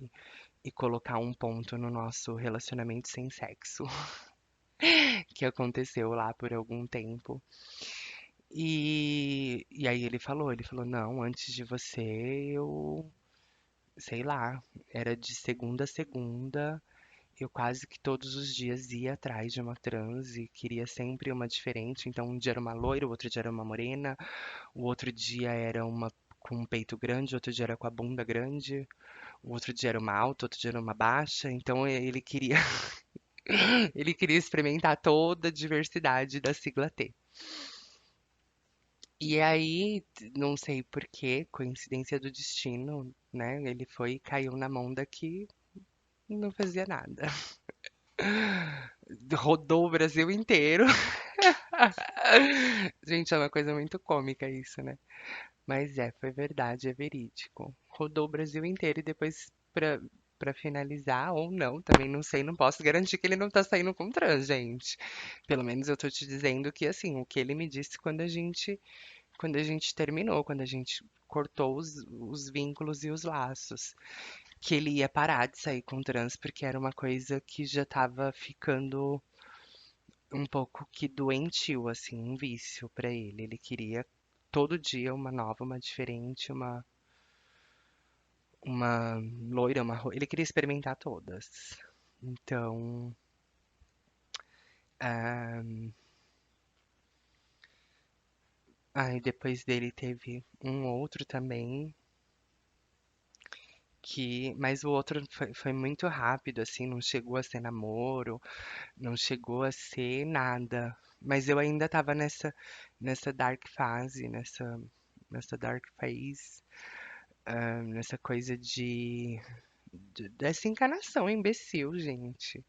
colocar um ponto no nosso relacionamento sem sexo, que aconteceu lá por algum tempo. E aí ele falou, não, antes de você, eu, sei lá, era de segunda a segunda, eu quase que todos os dias ia atrás de uma trans e queria sempre uma diferente. Então, um dia era uma loira, o outro dia era uma morena, o outro dia era uma com um peito grande, outro dia era com a bunda grande, o outro dia era uma alta, outro dia era uma baixa. Então, ele queria, ele queria experimentar toda a diversidade da sigla T. E aí, não sei por quê, coincidência do destino, né? Ele foi e caiu na mão da que não fazia nada. Rodou o Brasil inteiro. Gente, é uma coisa muito cômica isso, né? Mas foi verdade, é verídico. Rodou o Brasil inteiro e depois, pra finalizar, ou não, também não sei, não posso garantir que ele não tá saindo com trans, gente. Pelo menos eu tô te dizendo que, assim, o que ele me disse quando a gente terminou, quando a gente cortou os vínculos e os laços, que ele ia parar de sair com trans porque era uma coisa que já tava ficando um pouco que doentio, assim, um vício pra ele. Ele queria todo dia uma nova, uma diferente, uma loira, ele queria experimentar todas. Então, ah, aí depois dele teve um outro também mas o outro foi muito rápido, assim, não chegou a ser namoro, não chegou a ser nada. Mas eu ainda tava nessa dark fase, nessa dark phase, nessa coisa dessa encanação imbecil, gente.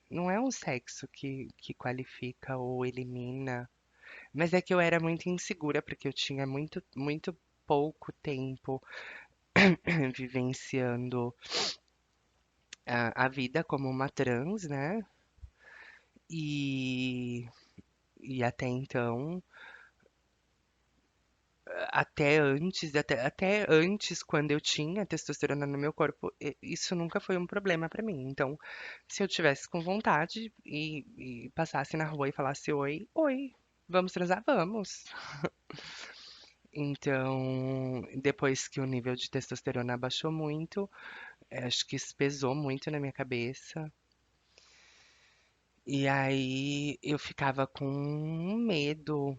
Não é um sexo que qualifica ou elimina, mas é que eu era muito insegura porque eu tinha muito, muito pouco tempo vivenciando a vida como uma trans, né? E, e até então, até antes, quando eu tinha testosterona no meu corpo, isso nunca foi um problema pra mim. Então, se eu tivesse com vontade e passasse na rua e falasse oi, oi, vamos transar, vamos. Então, depois que o nível de testosterona abaixou muito, acho que isso pesou muito na minha cabeça. E aí eu ficava com um medo,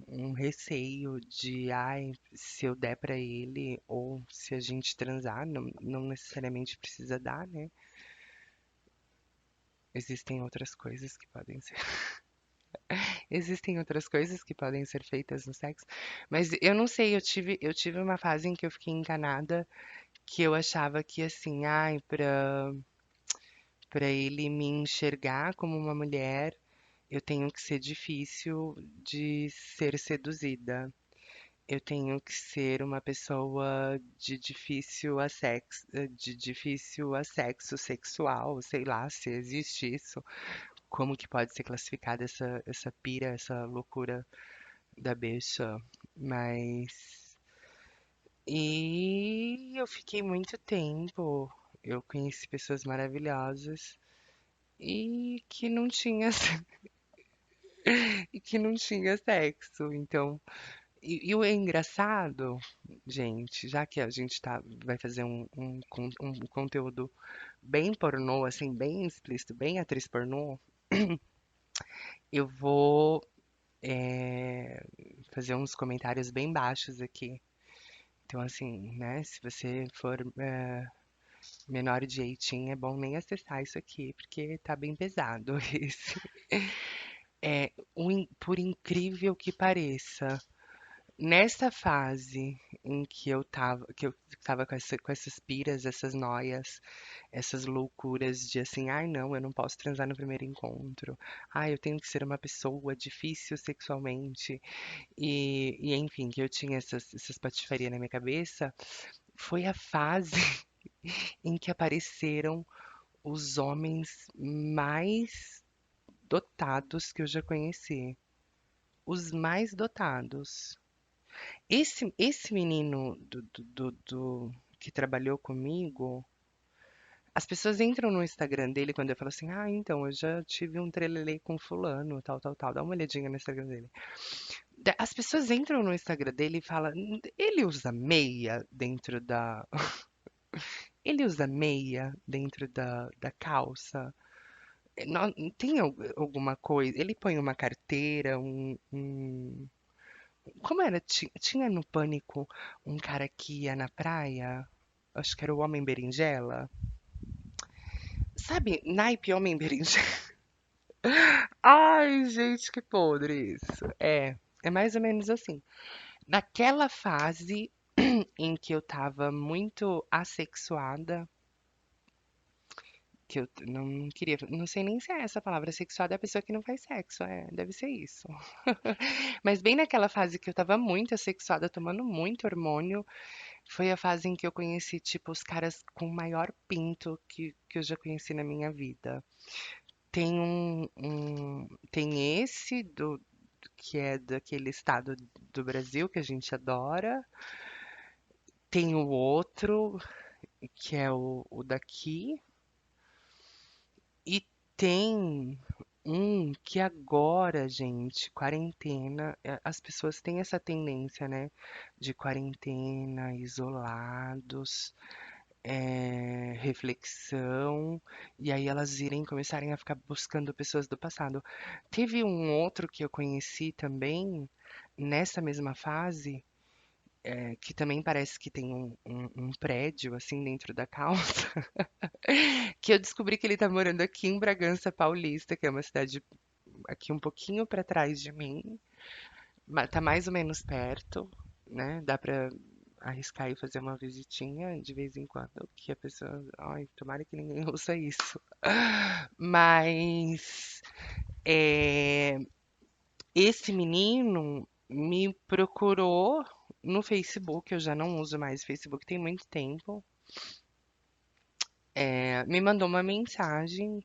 um receio de, ai, se eu der pra ele ou se a gente transar, não necessariamente precisa dar, né? Existem outras coisas que podem ser, existem outras coisas que podem ser feitas no sexo, mas eu não sei, eu tive uma fase em que eu fiquei encanada que eu achava que assim, ai, pra ele me enxergar como uma mulher, eu tenho que ser difícil de ser seduzida. Eu tenho que ser uma pessoa de difícil a sexo sexual, sei lá se existe isso. Como que pode ser classificada essa pira, essa loucura da bicha? Mas. E eu fiquei muito tempo. Eu conheci pessoas maravilhosas e que não tinha, e que não tinha sexo. Então, e o engraçado, gente, já que a gente vai fazer um conteúdo bem pornô, assim, bem explícito, bem atriz pornô, eu vou fazer uns comentários bem baixos aqui. Então, assim, né, se você for menor de 18, é bom nem acessar isso aqui, porque tá bem pesado esse. Por incrível que pareça, nessa fase em que eu tava com essas piras, essas noias, essas loucuras de assim, ai não, eu não posso transar no primeiro encontro. Ai, eu tenho que ser uma pessoa difícil sexualmente. E enfim, que eu tinha essas patifarias na minha cabeça, foi a fase em que apareceram os homens mais dotados que eu já conheci. Os mais dotados. Esse menino que trabalhou comigo, as pessoas entram no Instagram dele quando eu falo assim, ah, então, eu já tive um trelelê com fulano, tal, tal, tal. Dá uma olhadinha no Instagram dele. As pessoas entram no Instagram dele e falam, ele usa meia dentro da. Ele usa meia dentro da calça? Tem alguma coisa? Ele põe uma carteira, como era? Tinha no Pânico um cara que ia na praia? Acho que era o Homem Berinjela. Sabe, naipe Homem Berinjela? Ai, gente, que podre isso. É mais ou menos assim. Naquela fase em que eu tava muito assexuada, que eu não queria, não sei nem se é essa palavra, sexuada é a pessoa que não faz sexo, deve ser isso. Mas bem naquela fase que eu tava muito assexuada, tomando muito hormônio, foi a fase em que eu conheci, tipo, os caras com maior pinto que eu já conheci na minha vida. Tem esse que é daquele estado do Brasil que a gente adora. Tem o outro, que é o daqui. E tem um que agora, gente, quarentena, as pessoas têm essa tendência, né, de quarentena, isolados, reflexão, e aí elas irem começarem a ficar buscando pessoas do passado. Teve um outro que eu conheci também, nessa mesma fase, que também parece que tem um prédio assim dentro da calça, que eu descobri que ele tá morando aqui em Bragança Paulista, que é uma cidade aqui um pouquinho para trás de mim, tá mais ou menos perto, né? Dá pra arriscar e fazer uma visitinha de vez em quando, que a pessoa, ai, tomara que ninguém ouça isso. Mas é, esse menino me procurou no Facebook, eu já não uso mais Facebook tem muito tempo. Me mandou uma mensagem.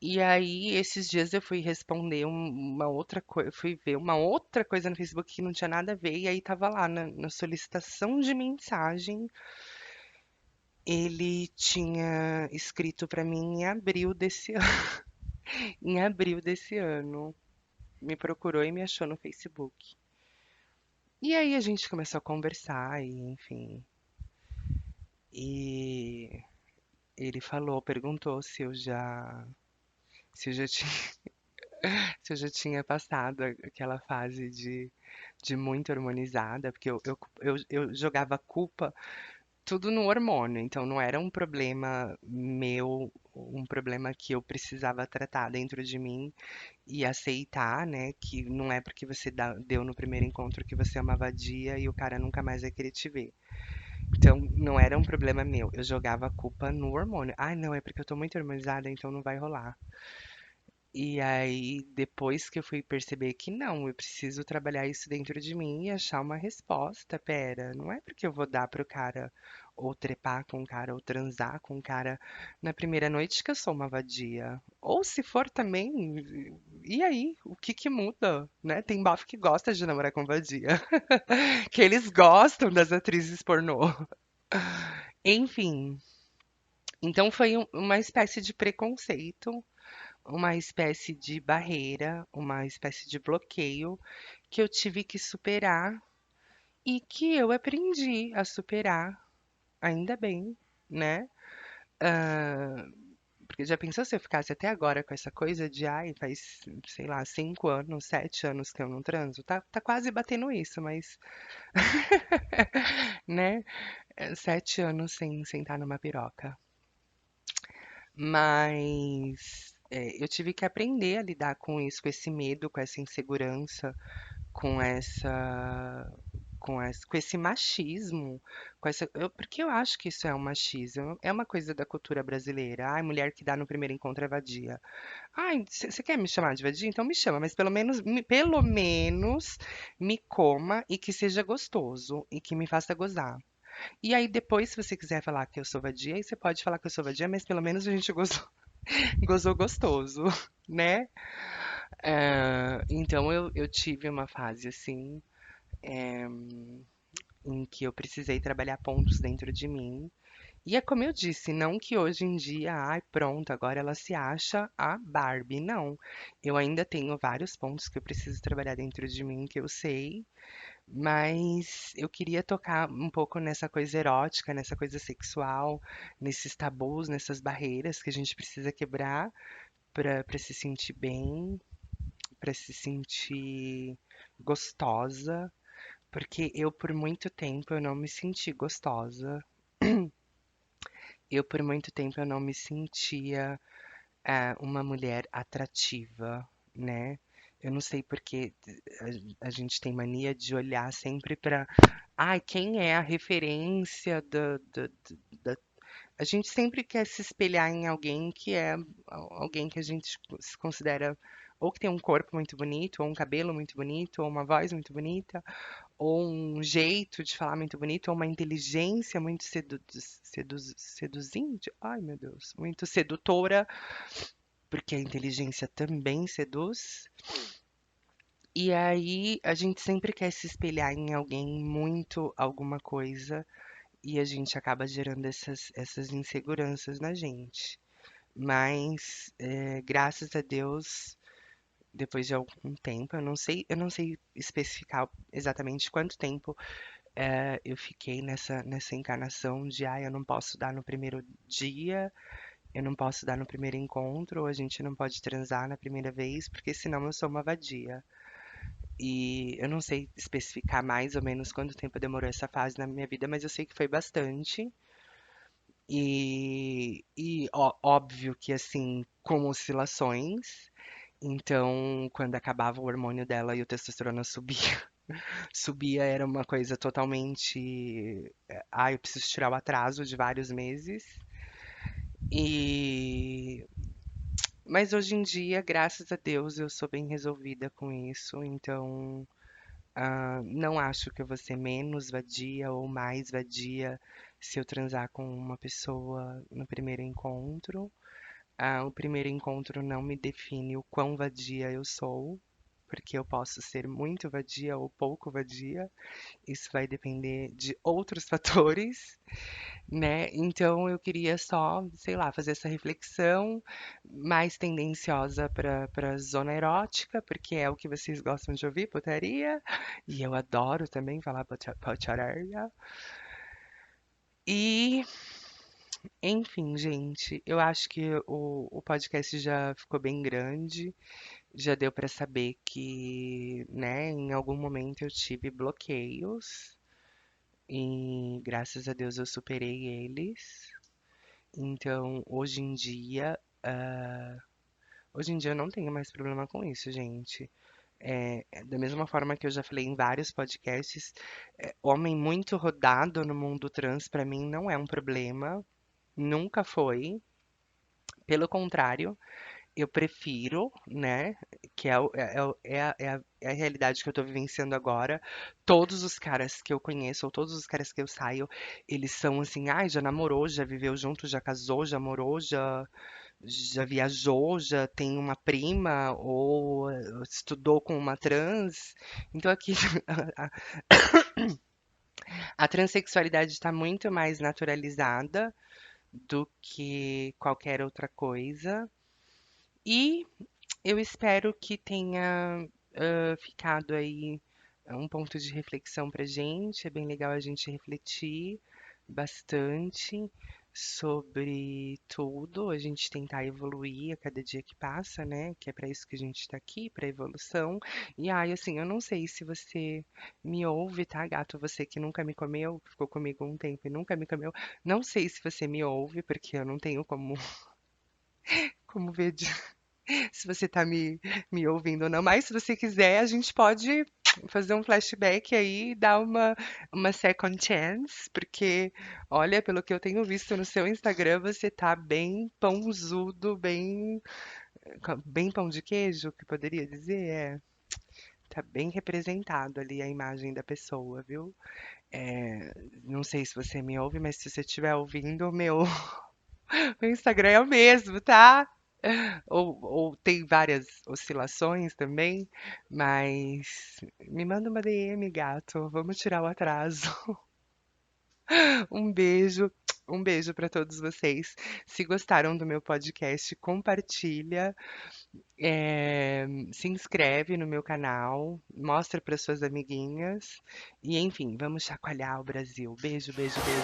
E aí, esses dias eu fui responder uma outra coisa, fui ver uma outra coisa no Facebook que não tinha nada a ver, e aí tava lá na solicitação de mensagem, ele tinha escrito pra mim em abril desse ano, em abril desse ano, me procurou e me achou no Facebook. E aí a gente começou a conversar, e enfim, e ele falou, perguntou se eu já tinha, se eu já tinha passado aquela fase de muito hormonizada, porque eu jogava culpa tudo no hormônio, então não era um problema meu, um problema que eu precisava tratar dentro de mim e aceitar, né, que não é porque você deu no primeiro encontro que você é uma vadia e o cara nunca mais vai querer te ver. Então não era um problema meu, eu jogava a culpa no hormônio. Ah, não, é porque eu tô muito hormonizada, então não vai rolar. E aí, depois que eu fui perceber que não, eu preciso trabalhar isso dentro de mim e achar uma resposta. Pera, não é porque eu vou dar pro cara, ou trepar com o cara, ou transar com o cara na primeira noite que eu sou uma vadia. Ou se for também, e aí? O que que muda, né? Tem bafo que gosta de namorar com vadia, que eles gostam das atrizes pornô. Enfim, então foi uma espécie de preconceito, uma espécie de barreira, uma espécie de bloqueio que eu tive que superar e que eu aprendi a superar, ainda bem, né? Ah, porque já pensou se eu ficasse até agora com essa coisa de, ai, faz, sei lá, 5 anos, 7 anos que eu não transo? Tá quase batendo isso, mas, né? 7 anos sem estar numa piroca. Mas eu tive que aprender a lidar com isso, com esse medo, com essa insegurança, com essa com esse machismo, porque eu acho que isso é um machismo, é uma coisa da cultura brasileira. Ai, mulher que dá no primeiro encontro é vadia. Ai, você quer me chamar de vadia? Então me chama, mas pelo menos me coma e que seja gostoso e que me faça gozar. E aí depois, se você quiser falar que eu sou vadia, aí você pode falar que eu sou vadia, mas pelo menos a gente gozou, gozou gostoso, né? Então eu tive uma fase assim, eh, em que eu precisei trabalhar pontos dentro de mim. E é como eu disse, não que hoje em dia, ai, pronto, agora ela se acha a Barbie. Não. Eu ainda tenho vários pontos que eu preciso trabalhar dentro de mim, que eu sei, mas eu queria tocar um pouco nessa coisa erótica, nessa coisa sexual, nesses tabus, nessas barreiras que a gente precisa quebrar para se sentir bem, para se sentir gostosa, porque eu por muito tempo eu não me senti gostosa. Eu por muito tempo eu não me sentia uma mulher atrativa, né? Eu não sei porque a gente tem mania de olhar sempre para, ai, quem é a referência da. A gente sempre quer se espelhar em alguém que é alguém que a gente se considera ou que tem um corpo muito bonito, ou um cabelo muito bonito, ou uma voz muito bonita, ou um jeito de falar muito bonito, ou uma inteligência muito seduzinte. Ai, meu Deus, muito sedutora, porque a inteligência também seduz. E aí a gente sempre quer se espelhar em alguém muito alguma coisa e a gente acaba gerando essas inseguranças na gente. Mas graças a Deus, depois de algum tempo, eu não sei especificar exatamente quanto tempo eu fiquei nessa encarnação de, eu não posso dar no primeiro dia, eu não posso dar no primeiro encontro, ou a gente não pode transar na primeira vez, porque senão eu sou uma vadia. E eu não sei especificar mais ou menos quanto tempo demorou essa fase na minha vida, mas eu sei que foi bastante. Óbvio que assim, com oscilações. Então, quando acabava o hormônio dela e o testosterona subia, subia era uma coisa totalmente. Eu preciso tirar o atraso de vários meses. E mas hoje em dia, graças a Deus, eu sou bem resolvida com isso, então não acho que eu vou ser menos vadia ou mais vadia se eu transar com uma pessoa no primeiro encontro. O primeiro encontro não me define o quão vadia eu sou, porque eu posso ser muito vadia ou pouco vadia. Isso vai depender de outros fatores, né? Então eu queria só, sei lá, fazer essa reflexão mais tendenciosa para zona erótica, porque é o que vocês gostam de ouvir, putaria, e eu adoro também falar putaria. E, enfim, gente, eu acho que o podcast já ficou bem grande, já deu para saber que, né, em algum momento eu tive bloqueios e graças a Deus eu superei eles. Então, hoje em dia eu não tenho mais problema com isso, gente. Da mesma forma que eu já falei em vários podcasts, homem muito rodado no mundo trans pra mim não é um problema, nunca foi. Pelo contrário, eu prefiro, né, que é a realidade que eu tô vivenciando agora. Todos os caras que eu conheço, ou todos os caras que eu saio, eles são assim, ai, já namorou, já viveu junto, já casou, já morou, já viajou, já tem uma prima ou estudou com uma trans. Então aqui a, a transexualidade está muito mais naturalizada do que qualquer outra coisa. E eu espero que tenha ficado aí um ponto de reflexão pra gente. É bem legal a gente refletir bastante sobre tudo, a gente tentar evoluir a cada dia que passa, né? Que é para isso que a gente está aqui, para evolução. E assim, eu não sei se você me ouve, tá, gato? Você que nunca me comeu, ficou comigo um tempo e nunca me comeu. Não sei se você me ouve, porque eu não tenho como ver se você tá me ouvindo ou não. Mas se você quiser, a gente pode. fazer um flashback aí e dar uma second chance, porque, olha, pelo que eu tenho visto no seu Instagram, você tá bem pãozudo, bem pão de queijo, que poderia dizer, tá bem representado ali a imagem da pessoa, viu? Não sei se você me ouve, mas se você estiver ouvindo, meu Instagram é o mesmo, tá? Ou tem várias oscilações também, mas me manda uma DM, gato. Vamos tirar o atraso. Um beijo, um beijo para todos vocês. Se gostaram do meu podcast, compartilha, se inscreve no meu canal, mostra para suas amiguinhas e, enfim, vamos chacoalhar o Brasil. Beijo, beijo, beijo.